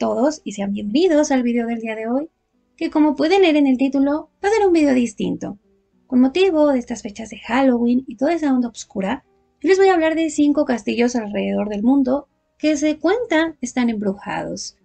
todos y sean bienvenidos al video del día de hoy, que como pueden leer en el título, va a ser un video distinto. Con motivo de estas fechas de Halloween y toda esa onda oscura, yo les voy a hablar de 5 castillos alrededor del mundo que se cuenta están embrujados.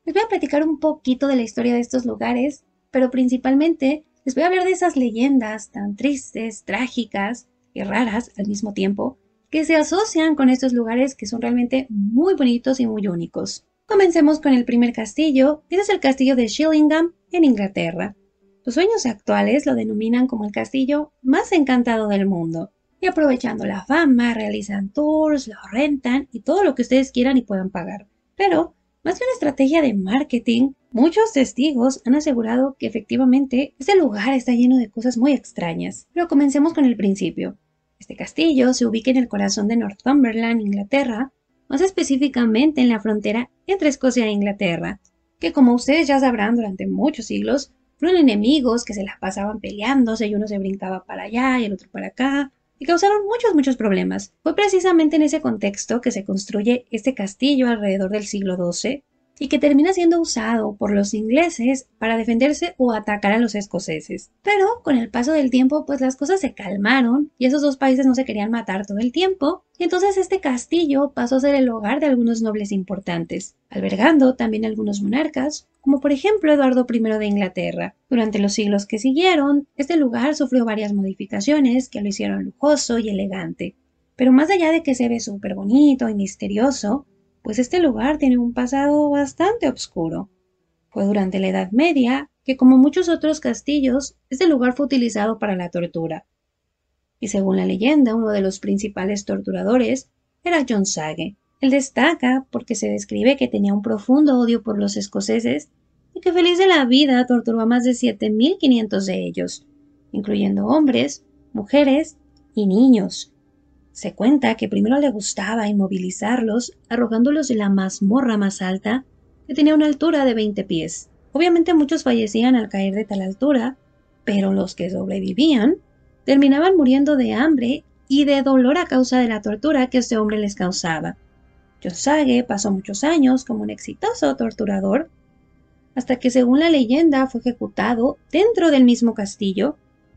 Les voy a platicar un poquito de la historia de estos lugares, pero principalmente les voy a hablar de esas leyendas tan tristes, trágicas y raras al mismo tiempo, que se asocian con estos lugares que son realmente muy bonitos y muy únicos. Comencemos con el primer castillo, este es el castillo de Shillingham en Inglaterra. Los dueños actuales lo denominan como el castillo más encantado del mundo, y aprovechando la fama realizan tours, lo rentan y todo lo que ustedes quieran y puedan pagar. Pero, más que una estrategia de marketing, muchos testigos han asegurado que efectivamente este lugar está lleno de cosas muy extrañas. Pero comencemos con el principio. Este castillo se ubica en el corazón de Northumberland, Inglaterra, más específicamente en la frontera entre Escocia e Inglaterra, que como ustedes ya sabrán durante muchos siglos, fueron enemigos que se las pasaban peleándose y uno se brincaba para allá y el otro para acá, y causaron muchos problemas. Fue precisamente en ese contexto que se construye este castillo alrededor del siglo XII, y que termina siendo usado por los ingleses para defenderse o atacar a los escoceses. Pero con el paso del tiempo pues las cosas se calmaron y esos dos países no se querían matar todo el tiempo, y entonces este castillo pasó a ser el hogar de algunos nobles importantes, albergando también algunos monarcas, como por ejemplo Eduardo I de Inglaterra. Durante los siglos que siguieron, este lugar sufrió varias modificaciones que lo hicieron lujoso y elegante. Pero más allá de que se ve súper bonito y misterioso, pues este lugar tiene un pasado bastante oscuro. Fue durante la Edad Media que, como muchos otros castillos, este lugar fue utilizado para la tortura. Y según la leyenda, uno de los principales torturadores era John Sage. Él destaca porque se describe que tenía un profundo odio por los escoceses y que feliz de la vida torturó a más de 7.500 de ellos, incluyendo hombres, mujeres y niños. Se cuenta que primero le gustaba inmovilizarlos, arrojándolos de la mazmorra más alta, que tenía una altura de 20 pies. Obviamente muchos fallecían al caer de tal altura, pero los que sobrevivían terminaban muriendo de hambre y de dolor a causa de la tortura que este hombre les causaba. John Sage pasó muchos años como un exitoso torturador, hasta que según la leyenda fue ejecutado dentro del mismo castillo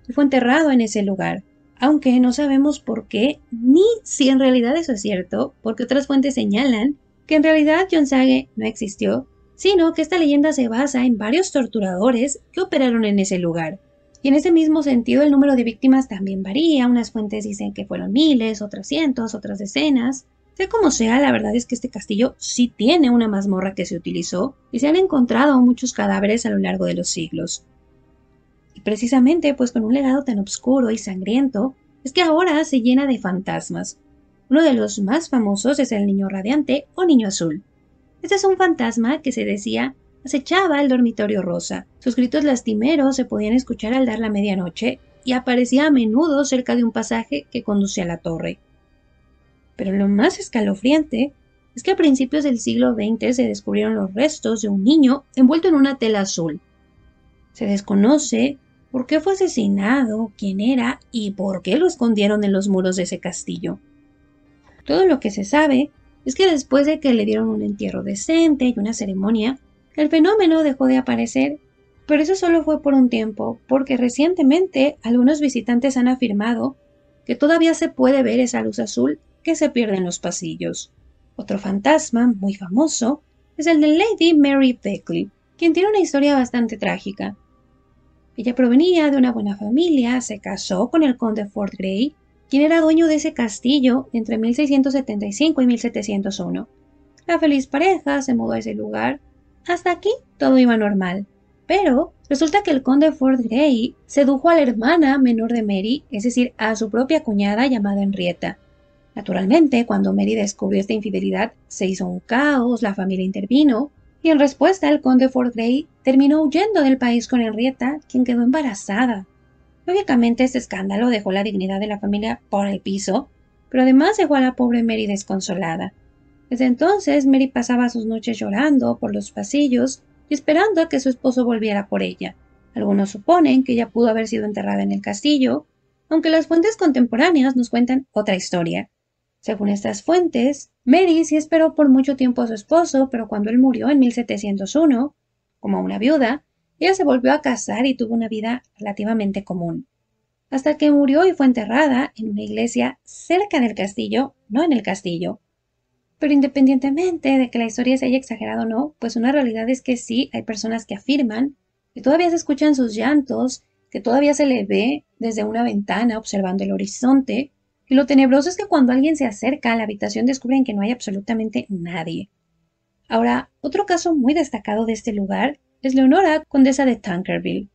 y fue enterrado en ese lugar. Aunque no sabemos por qué, ni si en realidad eso es cierto, porque otras fuentes señalan que en realidad John Sage no existió, sino que esta leyenda se basa en varios torturadores que operaron en ese lugar. Y en ese mismo sentido el número de víctimas también varía, unas fuentes dicen que fueron miles, otras cientos, otras decenas. Sea como sea, la verdad es que este castillo sí tiene una mazmorra que se utilizó y se han encontrado muchos cadáveres a lo largo de los siglos. Y precisamente pues con un legado tan oscuro y sangriento es que ahora se llena de fantasmas. Uno de los más famosos es el niño radiante o niño azul. Este es un fantasma que se decía acechaba el dormitorio rosa. Sus gritos lastimeros se podían escuchar al dar la medianoche y aparecía a menudo cerca de un pasaje que conduce a la torre. Pero lo más escalofriante es que a principios del siglo XX se descubrieron los restos de un niño envuelto en una tela azul. Se desconoce por qué fue asesinado, quién era y por qué lo escondieron en los muros de ese castillo. Todo lo que se sabe es que después de que le dieron un entierro decente y una ceremonia, el fenómeno dejó de aparecer, pero eso solo fue por un tiempo, porque recientemente algunos visitantes han afirmado que todavía se puede ver esa luz azul que se pierde en los pasillos. Otro fantasma muy famoso es el de Lady Mary Beckley, quien tiene una historia bastante trágica. Ella provenía de una buena familia, se casó con el conde Fort Grey, quien era dueño de ese castillo entre 1675 y 1701. La feliz pareja se mudó a ese lugar. Hasta aquí todo iba normal. Pero resulta que el conde Fort Grey sedujo a la hermana menor de Mary, es decir, a su propia cuñada llamada Henrietta. Naturalmente, cuando Mary descubrió esta infidelidad, se hizo un caos, la familia intervino, y en respuesta el conde Fort Grey terminó huyendo del país con Henrietta, quien quedó embarazada. Lógicamente este escándalo dejó la dignidad de la familia por el piso, pero además dejó a la pobre Mary desconsolada. Desde entonces Mary pasaba sus noches llorando por los pasillos y esperando a que su esposo volviera por ella. Algunos suponen que ella pudo haber sido enterrada en el castillo, aunque las fuentes contemporáneas nos cuentan otra historia. Según estas fuentes, Mary sí esperó por mucho tiempo a su esposo, pero cuando él murió en 1701, como una viuda, ella se volvió a casar y tuvo una vida relativamente común, hasta que murió y fue enterrada en una iglesia cerca del castillo, no en el castillo. Pero independientemente de que la historia se haya exagerado o no, pues una realidad es que sí hay personas que afirman que todavía se escuchan sus llantos, que todavía se le ve desde una ventana observando el horizonte, y lo tenebroso es que cuando alguien se acerca a la habitación descubren que no hay absolutamente nadie. Ahora, otro caso muy destacado de este lugar es Leonora, condesa de Tankerville.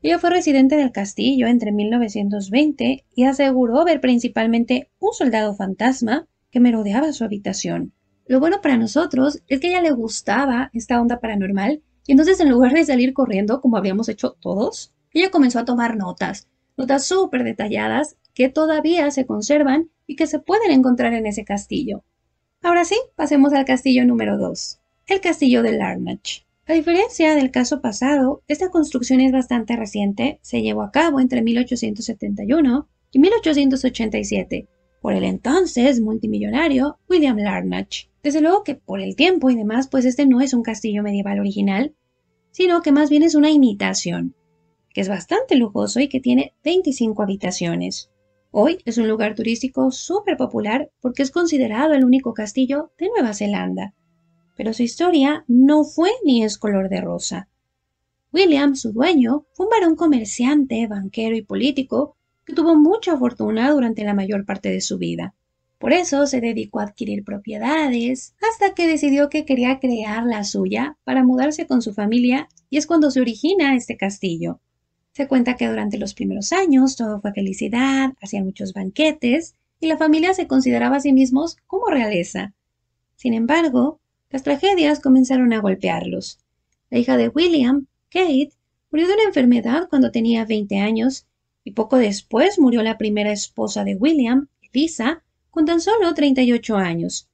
Ella fue residente del castillo entre 1920 y aseguró ver principalmente un soldado fantasma que merodeaba su habitación. Lo bueno para nosotros es que a ella le gustaba esta onda paranormal y entonces en lugar de salir corriendo como habíamos hecho todos, ella comenzó a tomar notas, notas súper detalladas que todavía se conservan y que se pueden encontrar en ese castillo. Ahora sí, pasemos al castillo número 2, el castillo de Larnach. A diferencia del caso pasado, esta construcción es bastante reciente, se llevó a cabo entre 1871 y 1887 por el entonces multimillonario William Larnach. Desde luego que por el tiempo y demás, pues este no es un castillo medieval original, sino que más bien es una imitación, que es bastante lujoso y que tiene 25 habitaciones. Hoy es un lugar turístico súper popular porque es considerado el único castillo de Nueva Zelanda. Pero su historia no fue ni es color de rosa. William, su dueño, fue un varón comerciante, banquero y político que tuvo mucha fortuna durante la mayor parte de su vida. Por eso se dedicó a adquirir propiedades hasta que decidió que quería crear la suya para mudarse con su familia y es cuando se origina este castillo. Se cuenta que durante los primeros años todo fue felicidad, hacían muchos banquetes y la familia se consideraba a sí mismos como realeza. Sin embargo, las tragedias comenzaron a golpearlos. La hija de William, Kate, murió de una enfermedad cuando tenía 20 años y poco después murió la primera esposa de William, Lisa, con tan solo 38 años.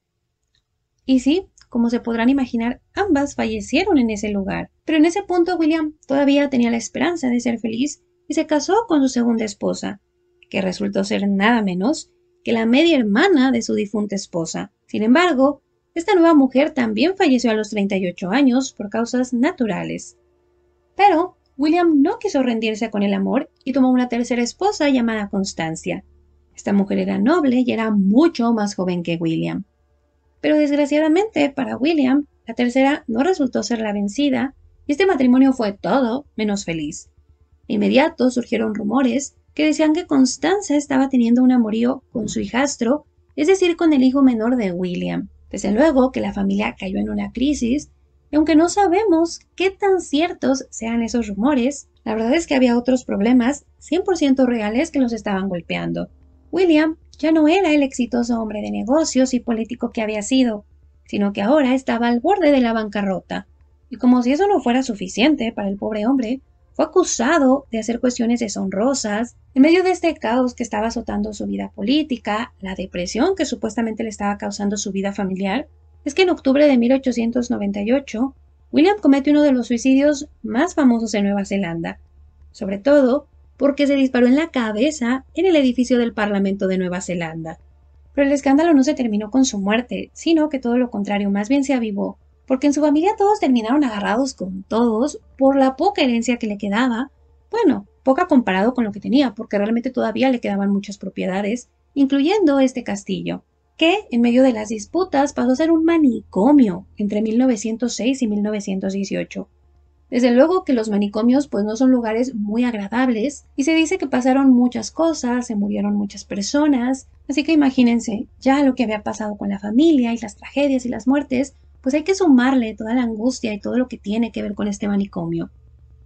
Y sí, como se podrán imaginar, ambas fallecieron en ese lugar. Pero en ese punto William todavía tenía la esperanza de ser feliz y se casó con su segunda esposa, que resultó ser nada menos que la media hermana de su difunta esposa. Sin embargo, esta nueva mujer también falleció a los 38 años por causas naturales. Pero William no quiso rendirse con el amor y tomó una tercera esposa llamada Constancia. Esta mujer era noble y era mucho más joven que William. Pero desgraciadamente para William, la tercera no resultó ser la vencida y este matrimonio fue todo menos feliz. De inmediato surgieron rumores que decían que Constanza estaba teniendo un amorío con su hijastro, es decir, con el hijo menor de William. Desde luego que la familia cayó en una crisis, y aunque no sabemos qué tan ciertos sean esos rumores, la verdad es que había otros problemas 100% reales que los estaban golpeando. William ya no era el exitoso hombre de negocios y político que había sido, sino que ahora estaba al borde de la bancarrota. Y como si eso no fuera suficiente para el pobre hombre, fue acusado de hacer cuestiones deshonrosas. En medio de este caos que estaba azotando su vida política, la depresión que supuestamente le estaba causando su vida familiar, es que en octubre de 1898, William comete uno de los suicidios más famosos en Nueva Zelanda, sobre todo porque se disparó en la cabeza en el edificio del Parlamento de Nueva Zelanda. Pero el escándalo no se terminó con su muerte, sino que todo lo contrario, más bien se avivó, porque en su familia todos terminaron agarrados con todos por la poca herencia que le quedaba. Bueno, poca comparado con lo que tenía, porque realmente todavía le quedaban muchas propiedades, incluyendo este castillo, que en medio de las disputas pasó a ser un manicomio entre 1906 y 1918. Desde luego que los manicomios pues no son lugares muy agradables y se dice que pasaron muchas cosas, se murieron muchas personas, así que imagínense ya lo que había pasado con la familia y las tragedias y las muertes, pues hay que sumarle toda la angustia y todo lo que tiene que ver con este manicomio.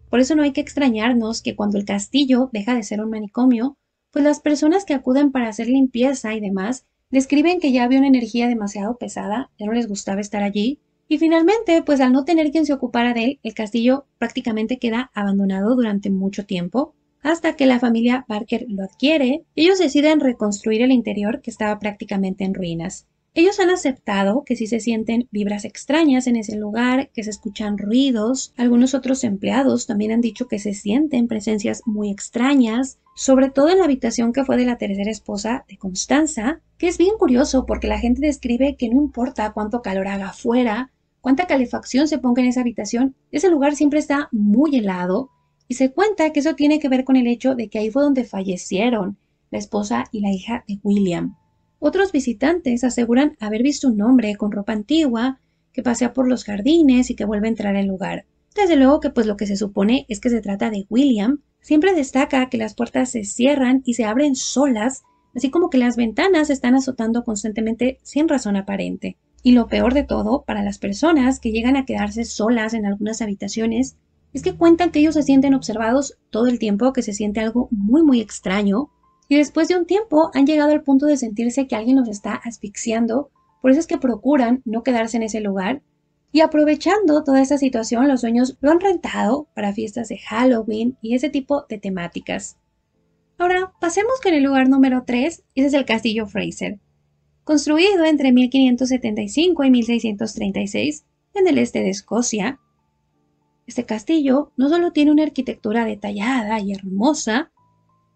Por eso no hay que extrañarnos que cuando el castillo deja de ser un manicomio, pues las personas que acuden para hacer limpieza y demás describen que ya había una energía demasiado pesada, ya no les gustaba estar allí. Y finalmente, pues al no tener quien se ocupara de él, el castillo prácticamente queda abandonado durante mucho tiempo, hasta que la familia Barker lo adquiere y ellos deciden reconstruir el interior que estaba prácticamente en ruinas. Ellos han aceptado que sí se sienten vibras extrañas en ese lugar, que se escuchan ruidos. Algunos otros empleados también han dicho que se sienten presencias muy extrañas, sobre todo en la habitación que fue de la tercera esposa de Constanza, que es bien curioso porque la gente describe que no importa cuánto calor haga afuera, cuánta calefacción se ponga en esa habitación, ese lugar siempre está muy helado y se cuenta que eso tiene que ver con el hecho de que ahí fue donde fallecieron la esposa y la hija de William. Otros visitantes aseguran haber visto un hombre con ropa antigua que pasea por los jardines y que vuelve a entrar al lugar. Desde luego que pues lo que se supone es que se trata de William. Siempre destaca que las puertas se cierran y se abren solas, así como que las ventanas se están azotando constantemente sin razón aparente. Y lo peor de todo, para las personas que llegan a quedarse solas en algunas habitaciones, es que cuentan que ellos se sienten observados todo el tiempo, que se siente algo muy extraño, y después de un tiempo han llegado al punto de sentirse que alguien los está asfixiando, por eso es que procuran no quedarse en ese lugar. Y aprovechando toda esta situación, los dueños lo han rentado para fiestas de Halloween y ese tipo de temáticas. Ahora, pasemos con el lugar número 3, y ese es el Castillo Fraser. Construido entre 1575 y 1636 en el este de Escocia, este castillo no solo tiene una arquitectura detallada y hermosa,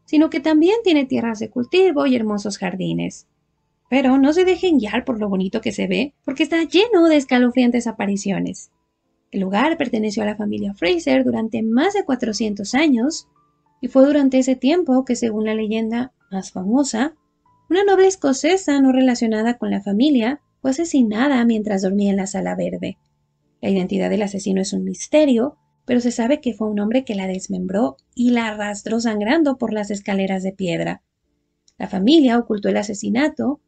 sino que también tiene tierras de cultivo y hermosos jardines. Pero no se dejen guiar por lo bonito que se ve, porque está lleno de escalofriantes apariciones. El lugar perteneció a la familia Fraser durante más de 400 años, y fue durante ese tiempo que, según la leyenda más famosa, una noble escocesa no relacionada con la familia fue asesinada mientras dormía en la sala verde. La identidad del asesino es un misterio, pero se sabe que fue un hombre que la desmembró y la arrastró sangrando por las escaleras de piedra. La familia ocultó el asesinato,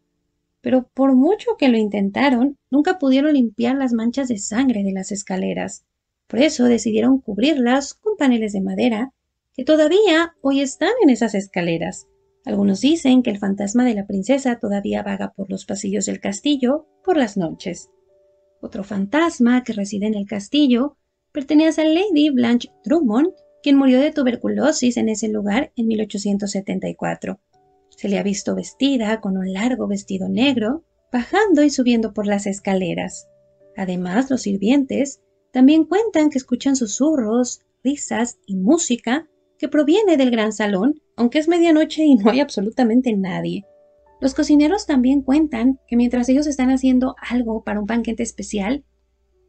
pero por mucho que lo intentaron, nunca pudieron limpiar las manchas de sangre de las escaleras. Por eso decidieron cubrirlas con paneles de madera que todavía hoy están en esas escaleras. Algunos dicen que el fantasma de la princesa todavía vaga por los pasillos del castillo por las noches. Otro fantasma que reside en el castillo pertenece a Lady Blanche Drummond, quien murió de tuberculosis en ese lugar en 1874. Se le ha visto vestida con un largo vestido negro, bajando y subiendo por las escaleras. Además, los sirvientes también cuentan que escuchan susurros, risas y música que proviene del gran salón, aunque es medianoche y no hay absolutamente nadie. Los cocineros también cuentan que mientras ellos están haciendo algo para un banquete especial,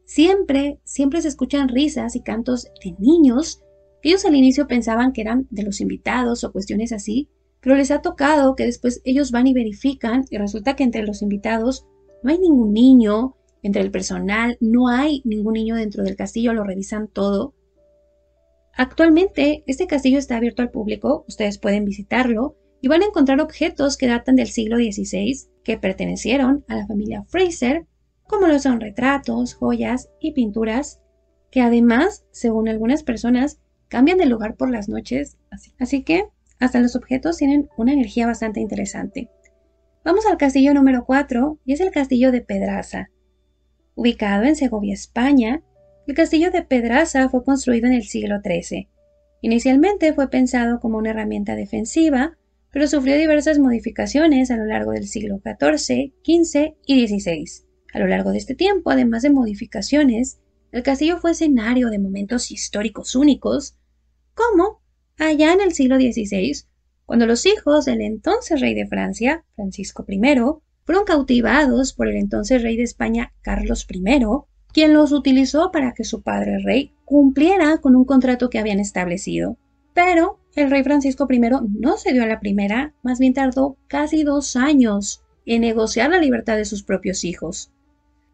siempre se escuchan risas y cantos de niños que ellos al inicio pensaban que eran de los invitados o cuestiones así, pero les ha tocado que después ellos van y verifican y resulta que entre los invitados no hay ningún niño, entre el personal no hay ningún niño dentro del castillo, lo revisan todo. Actualmente este castillo está abierto al público, ustedes pueden visitarlo y van a encontrar objetos que datan del siglo XVI que pertenecieron a la familia Fraser, como lo son retratos, joyas y pinturas, que además, según algunas personas, cambian de lugar por las noches, así que hasta los objetos tienen una energía bastante interesante. Vamos al castillo número 4 y es el castillo de Pedraza. Ubicado en Segovia, España, el castillo de Pedraza fue construido en el siglo XIII. Inicialmente fue pensado como una herramienta defensiva, pero sufrió diversas modificaciones a lo largo del siglo XIV, XV y XVI. A lo largo de este tiempo, además de modificaciones, el castillo fue escenario de momentos históricos únicos, como allá en el siglo XVI, cuando los hijos del entonces rey de Francia, Francisco I, fueron cautivados por el entonces rey de España, Carlos I, quien los utilizó para que su padre el rey cumpliera con un contrato que habían establecido. Pero el rey Francisco I no se dio a la primera, más bien tardó casi 2 años en negociar la libertad de sus propios hijos.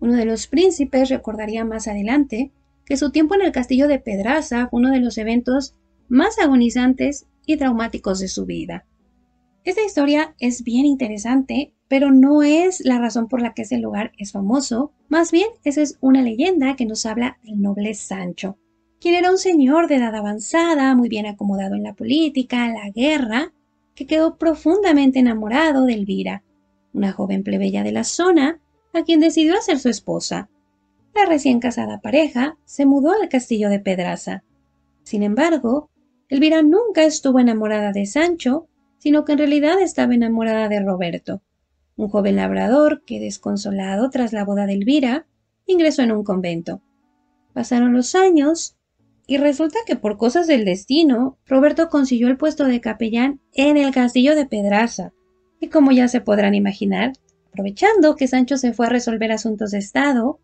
Uno de los príncipes recordaría más adelante que su tiempo en el castillo de Pedraza fue uno de los eventos más agonizantes y traumáticos de su vida. Esta historia es bien interesante, pero no es la razón por la que ese lugar es famoso. Más bien, esa es una leyenda que nos habla del noble Sancho, quien era un señor de edad avanzada, muy bien acomodado en la política, la guerra, que quedó profundamente enamorado de Elvira, una joven plebeya de la zona, a quien decidió hacer su esposa. La recién casada pareja se mudó al castillo de Pedraza. Sin embargo, Elvira nunca estuvo enamorada de Sancho, sino que en realidad estaba enamorada de Roberto, un joven labrador que, desconsolado tras la boda de Elvira, ingresó en un convento. Pasaron los años y resulta que por cosas del destino, Roberto consiguió el puesto de capellán en el castillo de Pedraza. Y como ya se podrán imaginar, aprovechando que Sancho se fue a resolver asuntos de estado,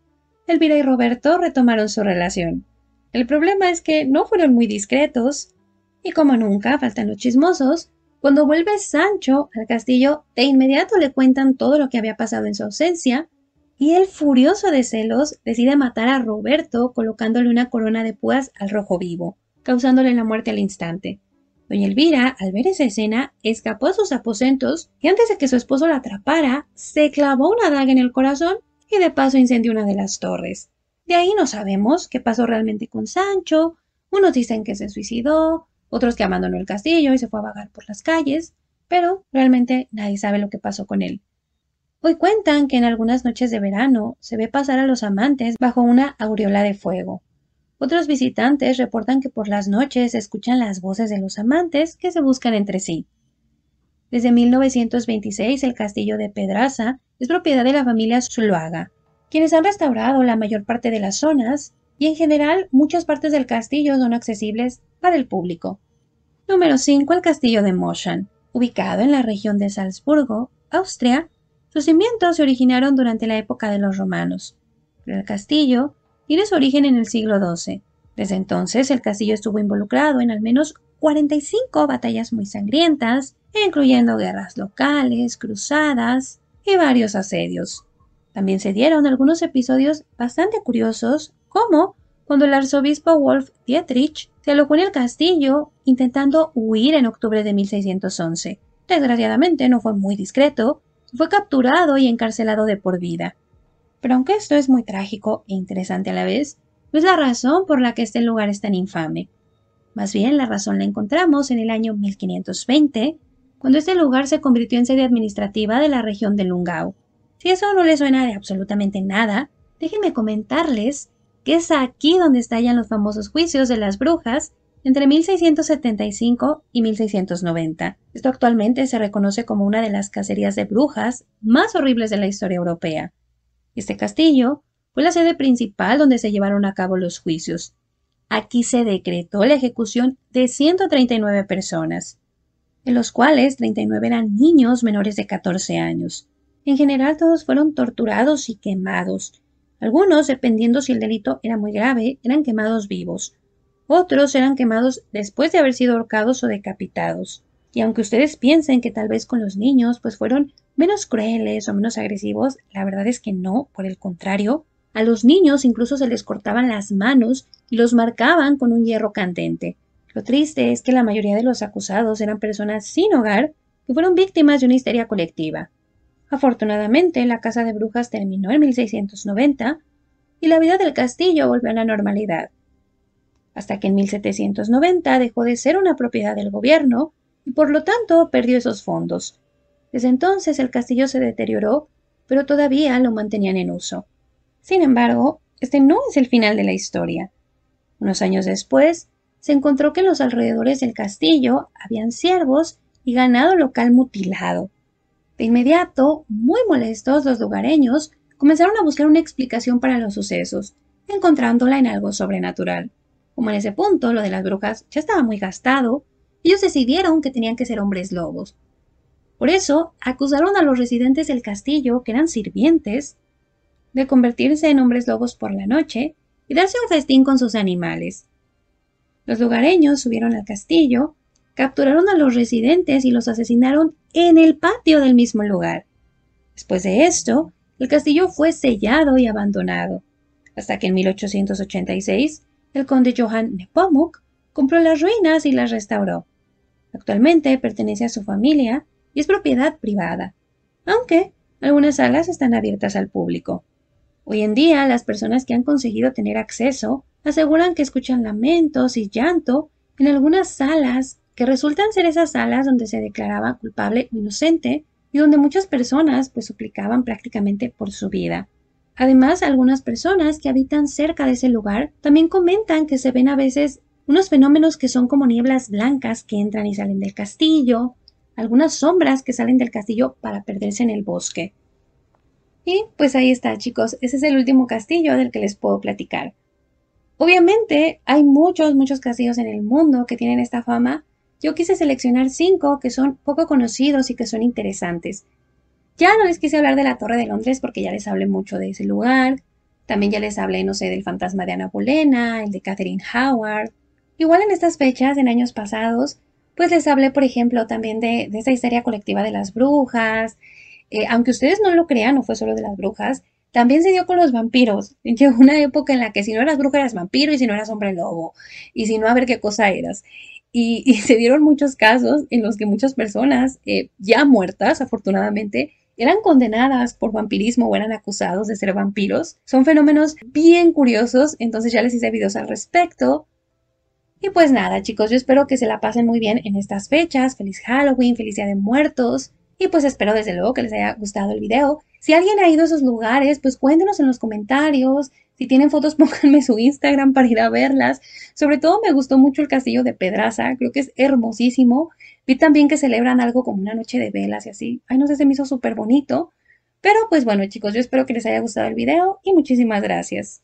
Elvira y Roberto retomaron su relación. El problema es que no fueron muy discretos, y como nunca faltan los chismosos, cuando vuelve Sancho al castillo, de inmediato le cuentan todo lo que había pasado en su ausencia, y él, furioso de celos, decide matar a Roberto colocándole una corona de púas al rojo vivo, causándole la muerte al instante. Doña Elvira, al ver esa escena, escapó a sus aposentos y antes de que su esposo la atrapara, se clavó una daga en el corazón y de paso incendió una de las torres. De ahí no sabemos qué pasó realmente con Sancho. Unos dicen que se suicidó, otros que abandonó el castillo y se fue a vagar por las calles, pero realmente nadie sabe lo que pasó con él. Hoy cuentan que en algunas noches de verano se ve pasar a los amantes bajo una aureola de fuego. Otros visitantes reportan que por las noches se escuchan las voces de los amantes que se buscan entre sí. Desde 1926 el castillo de Pedraza es propiedad de la familia Zuloaga, quienes han restaurado la mayor parte de las zonas y en general muchas partes del castillo son accesibles para el público. Número 5. El castillo de Moschan. Ubicado en la región de Salzburgo, Austria, sus cimientos se originaron durante la época de los romanos, pero el castillo tiene su origen en el siglo XII. Desde entonces, el castillo estuvo involucrado en al menos 45 batallas muy sangrientas, incluyendo guerras locales, cruzadas y varios asedios. También se dieron algunos episodios bastante curiosos, como cuando el arzobispo Wolf Dietrich se alojó en el castillo intentando huir en octubre de 1611. Desgraciadamente no fue muy discreto, fue capturado y encarcelado de por vida. Pero aunque esto es muy trágico e interesante a la vez, no es la razón por la que este lugar es tan infame. Más bien, la razón la encontramos en el año 1520, cuando este lugar se convirtió en sede administrativa de la región de Lungau. Si eso no les suena de absolutamente nada, déjenme comentarles que es aquí donde estallan los famosos juicios de las brujas entre 1675 y 1690. Esto actualmente se reconoce como una de las cacerías de brujas más horribles de la historia europea. Este castillo fue la sede principal donde se llevaron a cabo los juicios. Aquí se decretó la ejecución de 139 personas, de los cuales 39 eran niños menores de 14 años. En general todos fueron torturados y quemados. Algunos, dependiendo si el delito era muy grave, eran quemados vivos. Otros eran quemados después de haber sido ahorcados o decapitados. Y aunque ustedes piensen que tal vez con los niños pues fueron menos crueles o menos agresivos, la verdad es que no, por el contrario. A los niños incluso se les cortaban las manos y los marcaban con un hierro candente. Lo triste es que la mayoría de los acusados eran personas sin hogar que fueron víctimas de una histeria colectiva. Afortunadamente, la casa de brujas terminó en 1690 y la vida del castillo volvió a la normalidad. Hasta que en 1790 dejó de ser una propiedad del gobierno y por lo tanto perdió esos fondos. Desde entonces el castillo se deterioró, pero todavía lo mantenían en uso. Sin embargo, este no es el final de la historia. Unos años después, se encontró que en los alrededores del castillo habían ciervos y ganado local mutilado. De inmediato, muy molestos, los lugareños comenzaron a buscar una explicación para los sucesos, encontrándola en algo sobrenatural. Como en ese punto lo de las brujas ya estaba muy gastado, ellos decidieron que tenían que ser hombres lobos. Por eso, acusaron a los residentes del castillo, que eran sirvientes, de convertirse en hombres lobos por la noche y darse un festín con sus animales. Los lugareños subieron al castillo, capturaron a los residentes y los asesinaron en el patio del mismo lugar. Después de esto, el castillo fue sellado y abandonado, hasta que en 1886 el conde Johann Nepomuk compró las ruinas y las restauró. Actualmente pertenece a su familia y es propiedad privada, aunque algunas salas están abiertas al público. Hoy en día, las personas que han conseguido tener acceso aseguran que escuchan lamentos y llanto en algunas salas que resultan ser esas salas donde se declaraba culpable o inocente y donde muchas personas pues suplicaban prácticamente por su vida. Además, algunas personas que habitan cerca de ese lugar también comentan que se ven a veces unos fenómenos que son como nieblas blancas que entran y salen del castillo, algunas sombras que salen del castillo para perderse en el bosque. Y pues ahí está, chicos, ese es el último castillo del que les puedo platicar. Obviamente hay muchos castillos en el mundo que tienen esta fama. Yo quise seleccionar 5 que son poco conocidos y que son interesantes. Ya no les quise hablar de la Torre de Londres porque ya les hablé mucho de ese lugar. También ya les hablé, no sé, del fantasma de Ana Bolena, el de Catherine Howard. Igual en estas fechas, en años pasados, pues les hablé, por ejemplo, también de esta histeria colectiva de las brujas. Aunque ustedes no lo crean, no fue solo de las brujas, también se dio con los vampiros. Llegó una época en la que si no eras bruja eras vampiro y si no eras hombre lobo. Y si no, a ver qué cosa eras. Y se dieron muchos casos en los que muchas personas, ya muertas afortunadamente, eran condenadas por vampirismo o eran acusados de ser vampiros. Son fenómenos bien curiosos, entonces ya les hice videos al respecto. Y pues nada, chicos, yo espero que se la pasen muy bien en estas fechas. Feliz Halloween, feliz Día de Muertos. Y pues espero desde luego que les haya gustado el video. Si alguien ha ido a esos lugares, pues cuéntenos en los comentarios. Si tienen fotos, pónganme su Instagram para ir a verlas. Sobre todo me gustó mucho el castillo de Pedraza, creo que es hermosísimo. Vi también que celebran algo como una noche de velas y así. Ay, no sé, se me hizo súper bonito. Pero pues bueno, chicos, yo espero que les haya gustado el video y muchísimas gracias.